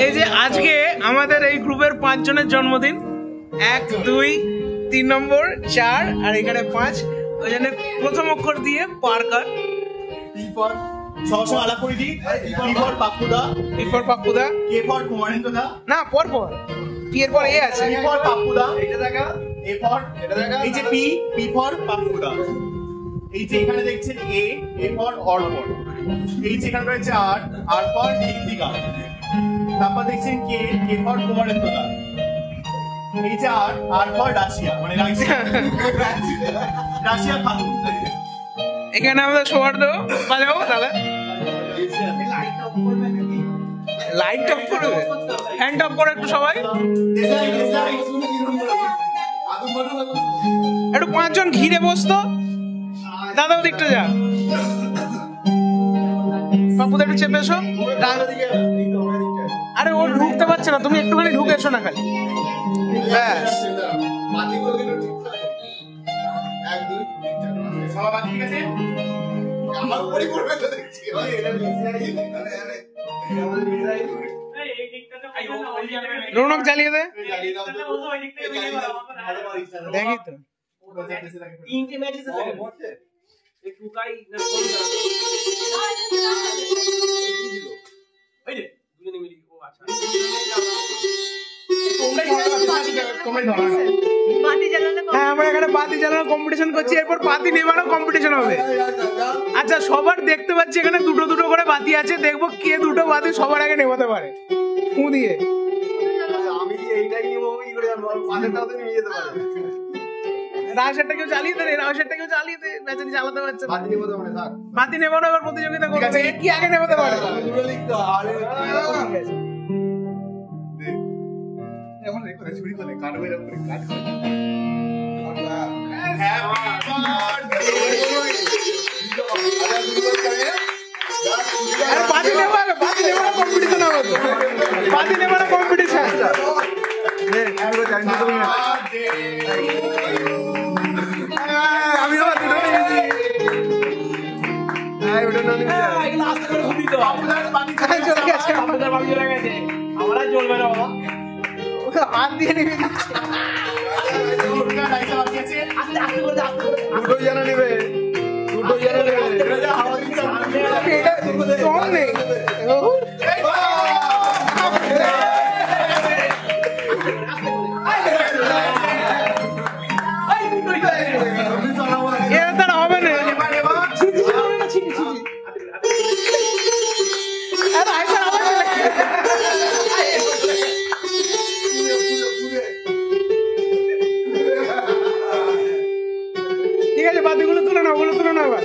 এই যে আজকে আমাদের এই গ্রুপের 5 জনের জন্মদিন, 1 2 3 নম্বর 4 আর এখানে 5, ওই জন্য প্রথম অক্ষর দিয়ে পার্কার। পি ফর সবসময় আলাপ করে দিই। পি ফর পাপ্পুদা, পি ফর পাপ্পুদা, কে ফর কুমারেন্দ্রদা, না পর পর পি এর পর এ আছে, পি ফর পাপ্পুদা, এটা দেখা, এ ফর এটা দেখা, এই যে পি ফর পাপ্পুদা, এই যে এখানে দেখছেন এ ফর অর্পণ, এই যে এখানে রয়েছে আর ফর ঋত্বিকা, তারপর দেখছেন কে ফর কুমারেন্দ্রদা, এই যে আর ফর রাশিয়া, মানে রাশিয়া খাতুন। এখানে আমাদের সৌহার্দ বাজাবো তাহলে লাইট অফ করবে, হ্যান্ড অফ করে একটু সবাই, একটু 5 জন ঘিরে বসতো। দাদা ওদিকটা যা, পাপ্পুদা একটু চেপে এসো। আরে ও ঢুকতে পারছে না, তুমি একটুখানি ঢুকে এসো না খালি, ব্যাস। রৌনক জ্বালিয়ে দে, দেখি তো হ্যাঁ, আমরা এখানে বাতি জ্বালানো কম্পিটিশন করছি, এরপর বাতি নেবানো কম্পিটিশন হবে। আচ্ছা, সবার দেখতে পাচ্ছি এখানে দুটো দুটো করে বাতি আছে, দেখবো কে দুটো বাতি সবার আগে নেভাতে পারে ফু দিয়ে। আমি এইটাই নিবো, কি করে জানবো? পাশেরটাও তো নিয়ে যেতে পারে। রাশেরটা কেউ জ্বালিয়ে দে, রাশেরটা কেউ জ্বালিয়ে দে, বেচারি জ্বালাতে পারছে না। বাতি নিবো তো মানে থাক। বাতি নেবানো এবার প্রতিযোগিতা করছে, কি আগে নেভাতে পারে। দুটো লিখতে হবে। এখন এই করে চুরি করে কাটবে, এরকম করে কাট করে। আরে বাতি নেবানো কম্পিটিশন হবে তো, বাতি নেবানো কম্পিটিশন। আমি আবার দুটো নিয়েছি, চলে গেছে, আমরা জ্বলবে না বাবা, হাত দিয়ে নেমে দিচ্ছে। দুটো জানা নেবে, দুটো জানা নেবে। এটা কম নেই। এর দ্বারা হবে না। ঠিক আছে, বাতিগুলো তুলে না, ওগুলো তুলে না আবার।